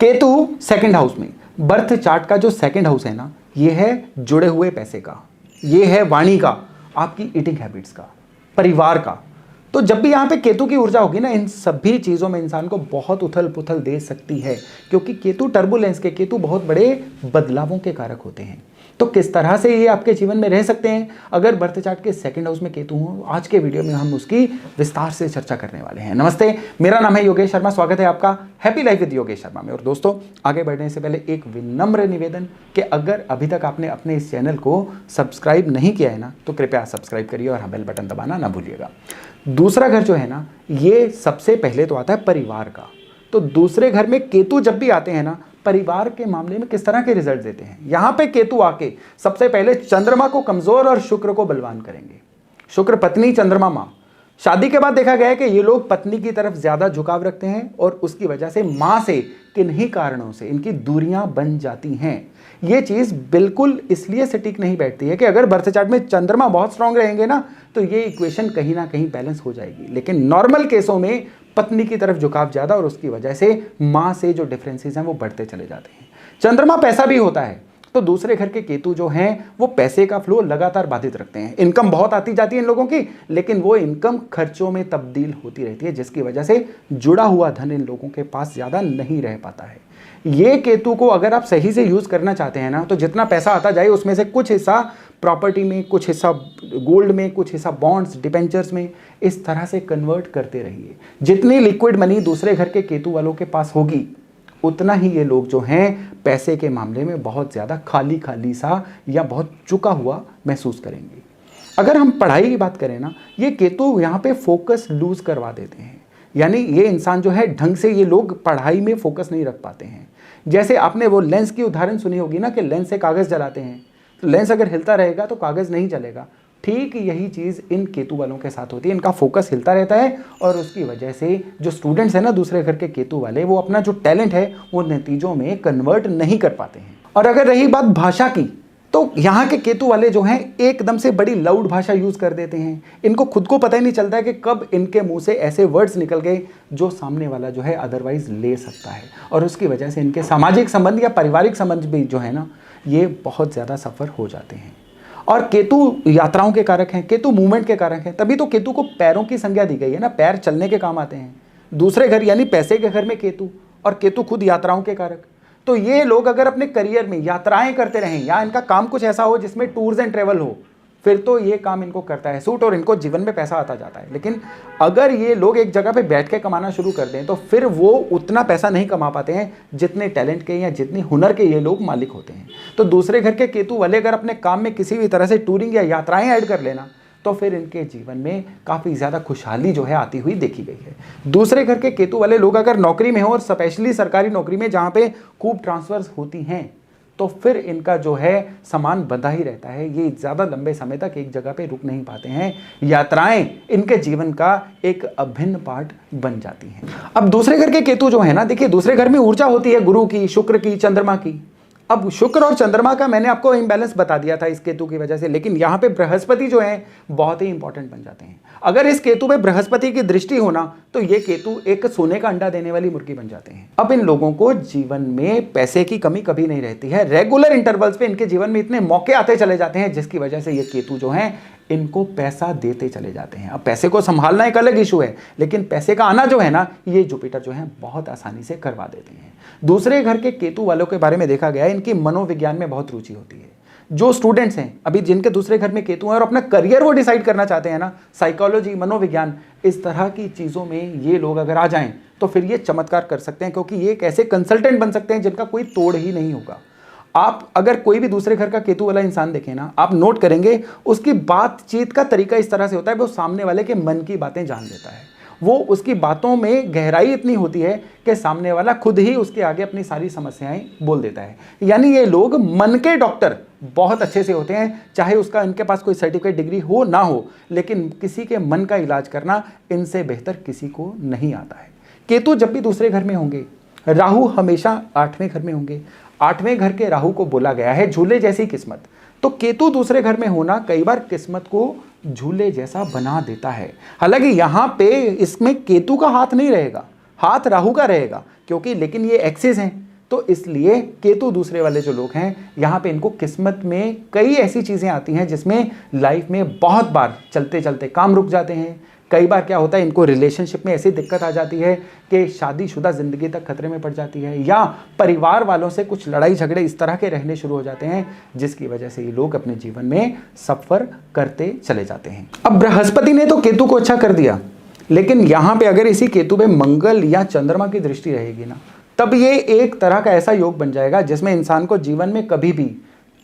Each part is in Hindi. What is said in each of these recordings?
केतु सेकंड हाउस में, बर्थ चार्ट का जो सेकंड हाउस है ना, ये है जुड़े हुए पैसे का, ये है वाणी का, आपकी ईटिंग हैबिट्स का, परिवार का। तो जब भी यहाँ पे केतु की ऊर्जा होगी ना, इन सभी चीज़ों में इंसान को बहुत उथल पुथल दे सकती है, क्योंकि केतु टर्बुलेंस के, केतु बहुत बड़े बदलावों के कारक होते हैं। तो किस तरह से ये आपके जीवन में रह सकते हैं अगर बर्थ चार्ट के सेकंड हाउस में केतु हो, आज के वीडियो में हम उसकी विस्तार से चर्चा करने वाले हैं। नमस्ते, मेरा नाम है योगेश शर्मा, स्वागत है आपका happy life with Yogesh Sharma में। और दोस्तों, आगे बढ़ने से पहले एक विनम्र निवेदन कि अगर अभी तक आपने अपने इस चैनल को सब्सक्राइब नहीं किया है ना, तो कृपया सब्सक्राइब करिए और बेल बटन दबाना ना भूलिएगा। दूसरा घर जो है ना, ये सबसे पहले तो आता है परिवार का। तो दूसरे घर में केतु जब भी आते हैं ना, परिवार के मामले में किस तरह के रिजल्ट देते हैं। यहां पे केतु आके सबसे पहले चंद्रमा को कमजोर और शुक्र को बलवान करेंगे। शुक्र पत्नी, चंद्रमा मां। शादी के बाद देखा गया है कि ये लोग पत्नी की तरफ ज्यादा झुकाव रखते हैं और उसकी वजह से मां से किन्हीं कारणों से इनकी दूरियां बन जाती हैं। ये चीज बिल्कुल इसलिए सटीक नहीं बैठती है कि अगर बर्थ चार्ट में चंद्रमा बहुत स्ट्रांग रहेंगे ना, तो ये इक्वेशन कहीं ना कहीं बैलेंस हो जाएगी। लेकिन नॉर्मल केसों में पत्नी की तरफ झुकाव ज्यादा और उसकी वजह से मां से जो डिफरेंसेस हैं वो बढ़ते चले जाते हैं। चंद्रमा पैसा भी होता है, तो दूसरे घर के केतु जो हैं वो पैसे का फ्लो लगातार बाधित रखते हैं। इनकम बहुत आती जाती है इन लोगों की, लेकिन वो इनकम खर्चों में तब्दील होती रहती है, जिसकी वजह से जुड़ा हुआ धन इन लोगों के पास ज्यादा नहीं रह पाता है। ये केतु को अगर आप सही से यूज करना चाहते हैं ना, तो जितना पैसा आता जाए उसमें से कुछ हिस्सा प्रॉपर्टी में, कुछ हिस्सा गोल्ड में, कुछ हिस्सा बॉन्ड्स, डिबेंचर्स में, इस तरह से कन्वर्ट करते रहिए। जितनी लिक्विड मनी दूसरे घर के केतु वालों के पास होगी, उतना ही ये लोग जो हैं पैसे के मामले में बहुत ज़्यादा खाली खाली सा या बहुत चुका हुआ महसूस करेंगे। अगर हम पढ़ाई की बात करें ना, ये केतु यहाँ पे फोकस लूज करवा देते हैं। यानी ये इंसान जो है ढंग से, ये लोग पढ़ाई में फोकस नहीं रख पाते हैं। जैसे आपने वो लेंस की उदाहरण सुनी होगी ना, कि लेंस से कागज़ जलाते हैं, तो लेंस अगर हिलता रहेगा तो कागज़ नहीं चलेगा। ठीक यही चीज़ इन केतु वालों के साथ होती है। इनका फोकस हिलता रहता है और उसकी वजह से जो स्टूडेंट्स हैं ना दूसरे घर के केतु वाले, वो अपना जो टैलेंट है वो नतीजों में कन्वर्ट नहीं कर पाते हैं। और अगर रही बात भाषा की, तो यहाँ के केतु वाले जो हैं एकदम से बड़ी लाउड भाषा यूज़ कर देते हैं। इनको खुद को पता ही नहीं चलता है कि कब इनके मुंह से ऐसे वर्ड्स निकल गए जो सामने वाला जो है अदरवाइज ले सकता है। और उसकी वजह से इनके सामाजिक संबंध या पारिवारिक संबंध भी जो है ना, ये बहुत ज़्यादा सफ़र हो जाते हैं। और केतु यात्राओं के कारक हैं, केतु मूवमेंट के कारक हैं, तभी तो केतु को पैरों की संज्ञा दी गई है ना, पैर चलने के काम आते हैं। दूसरे घर यानी पैसे के घर में केतु, और केतु खुद यात्राओं के कारक। तो ये लोग अगर अपने करियर में यात्राएं करते रहें या इनका काम कुछ ऐसा हो जिसमें टूर्स एंड ट्रेवल हो, फिर तो ये काम इनको करता है सूट और इनको जीवन में पैसा आता जाता है। लेकिन अगर ये लोग एक जगह पे बैठ के कमाना शुरू कर दें, तो फिर वो उतना पैसा नहीं कमा पाते हैं जितने टैलेंट के या जितने हुनर के ये लोग मालिक होते हैं। तो दूसरे घर के केतु वाले अगर अपने काम में किसी भी तरह से टूरिंग या यात्राएं ऐड कर लेना, तो फिर इनके जीवन में काफ़ी ज़्यादा खुशहाली जो है आती हुई देखी गई है। दूसरे घर के केतु वाले लोग अगर नौकरी में हो, और स्पेशली सरकारी नौकरी में जहाँ पे खूब ट्रांसफर्स होती हैं, तो फिर इनका जो है सामान बंधा ही रहता है। ये ज़्यादा लंबे समय तक एक जगह पे रुक नहीं पाते हैं। यात्राएं इनके जीवन का एक अभिन्न पार्ट बन जाती हैं। अब दूसरे घर के केतु जो है ना, देखिए दूसरे घर में ऊर्जा होती है गुरु की, शुक्र की, चंद्रमा की। अब शुक्र और चंद्रमा का मैंने आपको इम्बैलेंस बता दिया था इस केतु की वजह से, लेकिन यहाँ पे बृहस्पति जो है बहुत ही इंपॉर्टेंट बन जाते हैं। अगर इस केतु पे बृहस्पति की दृष्टि होना, तो ये केतु एक सोने का अंडा देने वाली मुर्गी बन जाते हैं। अब इन लोगों को जीवन में पैसे की कमी कभी नहीं रहती है। रेगुलर इंटरवल्स पे इनके जीवन में इतने मौके आते चले जाते हैं, जिसकी वजह से ये केतु जो हैं इनको पैसा देते चले जाते हैं। अब पैसे को संभालना एक अलग इशू है, लेकिन पैसे का आना जो है ना, ये जुपिटर जो है बहुत आसानी से करवा देते हैं। दूसरे घर के केतु वालों के बारे में देखा गया है, इनकी मनोविज्ञान में बहुत रुचि होती है। जो स्टूडेंट्स हैं अभी जिनके दूसरे घर में केतु हैं और अपना करियर वो डिसाइड करना चाहते हैं ना, साइकोलॉजी, मनोविज्ञान, इस तरह की चीज़ों में ये लोग अगर आ जाएं, तो फिर ये चमत्कार कर सकते हैं, क्योंकि ये एक ऐसे कंसल्टेंट बन सकते हैं जिनका कोई तोड़ ही नहीं होगा। आप अगर कोई भी दूसरे घर का केतु वाला इंसान देखें ना, आप नोट करेंगे उसकी बातचीत का तरीका इस तरह से होता है, वो सामने वाले के मन की बातें जान लेता है। वो उसकी बातों में गहराई इतनी होती है कि सामने वाला खुद ही उसके आगे अपनी सारी समस्याएं बोल देता है। यानी ये लोग मन के डॉक्टर बहुत अच्छे से होते हैं, चाहे उसका इनके पास कोई सर्टिफिकेट डिग्री हो ना हो, लेकिन किसी के मन का इलाज करना इनसे बेहतर किसी को नहीं आता है। केतु जब भी दूसरे घर में होंगे, राहु हमेशा 8वें घर में होंगे। 8वें घर के राहु को बोला गया है झूले जैसी किस्मत। तो केतु दूसरे घर में होना कई बार किस्मत को झूले जैसा बना देता है। हालांकि यहाँ पे इसमें केतु का हाथ नहीं रहेगा, हाथ राहु का रहेगा, क्योंकि लेकिन ये एक्सिस हैं, तो इसलिए केतु दूसरे वाले जो लोग हैं यहाँ पे इनको किस्मत में कई ऐसी चीज़ें आती हैं जिसमें लाइफ में बहुत बार चलते चलते काम रुक जाते हैं। कई बार क्या होता है, इनको रिलेशनशिप में ऐसी दिक्कत आ जाती है कि शादीशुदा ज़िंदगी तक खतरे में पड़ जाती है, या परिवार वालों से कुछ लड़ाई झगड़े इस तरह के रहने शुरू हो जाते हैं जिसकी वजह से ये लोग अपने जीवन में सफ़र करते चले जाते हैं। अब बृहस्पति ने तो केतु को अच्छा कर दिया, लेकिन यहाँ पे अगर इसी केतु पे मंगल या चंद्रमा की दृष्टि रहेगी ना, तब ये एक तरह का ऐसा योग बन जाएगा जिसमें इंसान को जीवन में कभी भी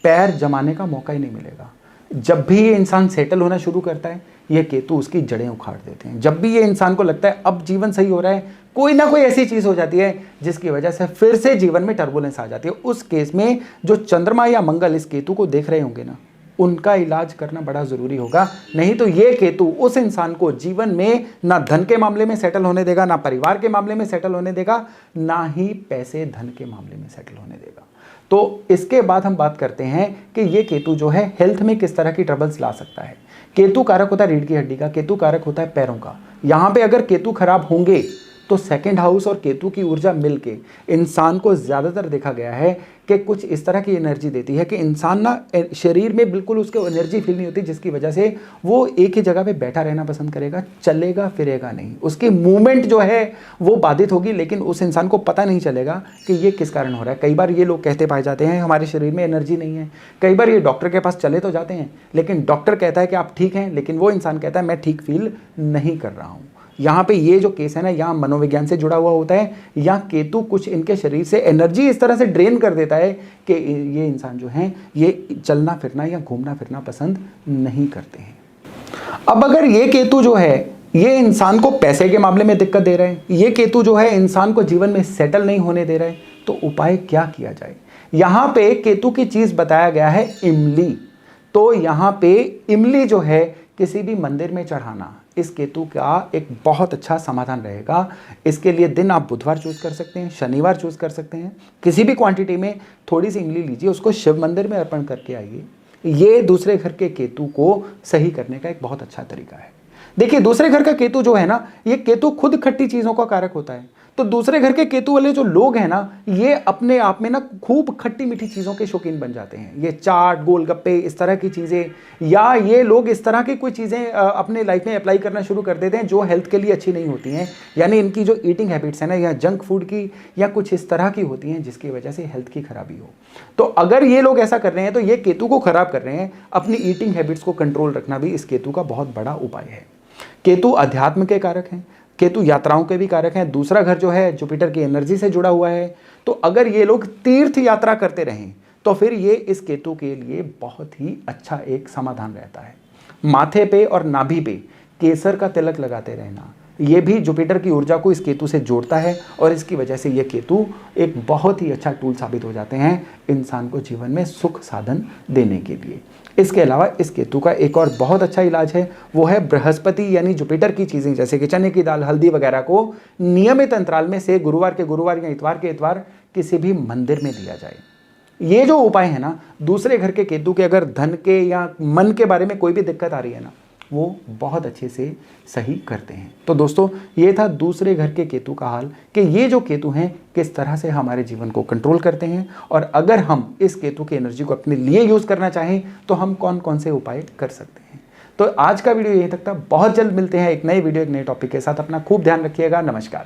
पैर जमाने का मौका ही नहीं मिलेगा। जब भी ये इंसान सेटल होना शुरू करता है, ये केतु उसकी जड़ें उखाड़ देते हैं। जब भी ये इंसान को लगता है अब जीवन सही हो रहा है, कोई ना कोई ऐसी चीज़ हो जाती है जिसकी वजह से फिर से जीवन में टर्बुलेंस आ जाती है। उस केस में जो चंद्रमा या मंगल इस केतु को देख रहे होंगे ना, उनका इलाज करना बड़ा ज़रूरी होगा। नहीं तो ये केतु उस इंसान को जीवन में ना धन के मामले में सेटल होने देगा, ना परिवार के मामले में सेटल होने देगा, ना ही पैसे धन के मामले में सेटल होने देगा। तो इसके बाद हम बात करते हैं कि ये केतु जो है हेल्थ में किस तरह की ट्रबल्स ला सकता है। केतु कारक होता है रीढ़ की हड्डी का, केतु कारक होता है पैरों का। यहाँ पे अगर केतु खराब होंगे तो सेकंड हाउस और केतु की ऊर्जा मिलके इंसान को ज़्यादातर देखा गया है कि कुछ इस तरह की एनर्जी देती है कि इंसान ना शरीर में बिल्कुल उसको एनर्जी फील नहीं होती, जिसकी वजह से वो एक ही जगह पे बैठा रहना पसंद करेगा, चलेगा फिरेगा नहीं। उसकी मूवमेंट जो है वो बाधित होगी, लेकिन उस इंसान को पता नहीं चलेगा कि ये किस कारण हो रहा है। कई बार ये लोग कहते पाए जाते हैं हमारे शरीर में एनर्जी नहीं है। कई बार ये डॉक्टर के पास चले तो जाते हैं, लेकिन डॉक्टर कहता है कि आप ठीक हैं, लेकिन वो इंसान कहता है मैं ठीक फील नहीं कर रहा हूँ। यहाँ पे ये जो केस है ना, यहाँ मनोविज्ञान से जुड़ा हुआ होता है, या केतु कुछ इनके शरीर से एनर्जी इस तरह से ड्रेन कर देता है कि ये इंसान जो है ये चलना फिरना या घूमना फिरना पसंद नहीं करते हैं। अब अगर ये केतु जो है ये इंसान को पैसे के मामले में दिक्कत दे रहा है, ये केतु जो है इंसान को जीवन में सेटल नहीं होने दे रहा है, तो उपाय क्या किया जाए। यहाँ पे केतु की चीज़ बताया गया है इमली। तो यहाँ पे इमली जो है किसी भी मंदिर में चढ़ाना इस केतु का एक बहुत अच्छा समाधान रहेगा। इसके लिए दिन आप बुधवार चूज कर सकते हैं, शनिवार चूज कर सकते हैं। किसी भी क्वांटिटी में थोड़ी सी इमली लीजिए, उसको शिव मंदिर में अर्पण करके आइए। ये दूसरे घर के केतु को सही करने का एक बहुत अच्छा तरीका है। देखिए दूसरे घर का केतु जो है ना, ये केतु खुद खट्टी चीज़ों का कारक होता है। तो दूसरे घर के केतु वाले जो लोग हैं ना, ये अपने आप में ना खूब खट्टी मीठी चीज़ों के शौकीन बन जाते हैं। ये चाट गोलगप्पे इस तरह की चीज़ें, या ये लोग इस तरह की कोई चीज़ें अपने लाइफ में अप्लाई करना शुरू कर देते हैं जो हेल्थ के लिए अच्छी नहीं होती हैं। यानी इनकी जो ईटिंग हैबिट्स है ना, या जंक फूड की या कुछ इस तरह की होती हैं जिसकी वजह से हेल्थ की खराबी हो। तो अगर ये लोग ऐसा कर रहे हैं तो ये केतु को खराब कर रहे हैं। अपनी ईटिंग हैबिट्स को कंट्रोल रखना भी इस केतु का बहुत बड़ा उपाय है। केतु अध्यात्म के कारक हैं, केतु यात्राओं के भी कारक हैं। दूसरा घर जो है जुपिटर की एनर्जी से जुड़ा हुआ है। तो अगर ये लोग तीर्थ यात्रा करते रहें तो फिर ये इस केतु के लिए बहुत ही अच्छा एक समाधान रहता है। माथे पे और नाभि पे केसर का तिलक लगाते रहना, ये भी जुपिटर की ऊर्जा को इस केतु से जोड़ता है, और इसकी वजह से ये केतु एक बहुत ही अच्छा टूल साबित हो जाते हैं इंसान को जीवन में सुख साधन देने के लिए। इसके अलावा इस केतु का एक और बहुत अच्छा इलाज है, वो है बृहस्पति यानी जुपिटर की चीज़ें जैसे कि चने की दाल, हल्दी वगैरह को नियमित अंतराल में से गुरुवार के गुरुवार या इतवार के इतवार किसी भी मंदिर में दिया जाए। ये जो उपाय है ना, दूसरे घर के केतु के अगर धन के या मन के बारे में कोई भी दिक्कत आ रही है ना, वो बहुत अच्छे से सही करते हैं। तो दोस्तों ये था दूसरे घर के केतु का हाल कि ये जो केतु हैं किस तरह से हमारे जीवन को कंट्रोल करते हैं, और अगर हम इस केतु की एनर्जी को अपने लिए यूज़ करना चाहें तो हम कौन कौन से उपाय कर सकते हैं। तो आज का वीडियो यहीं तक था। बहुत जल्द मिलते हैं एक नए वीडियो एक नए टॉपिक के साथ। अपना खूब ध्यान रखिएगा। नमस्कार।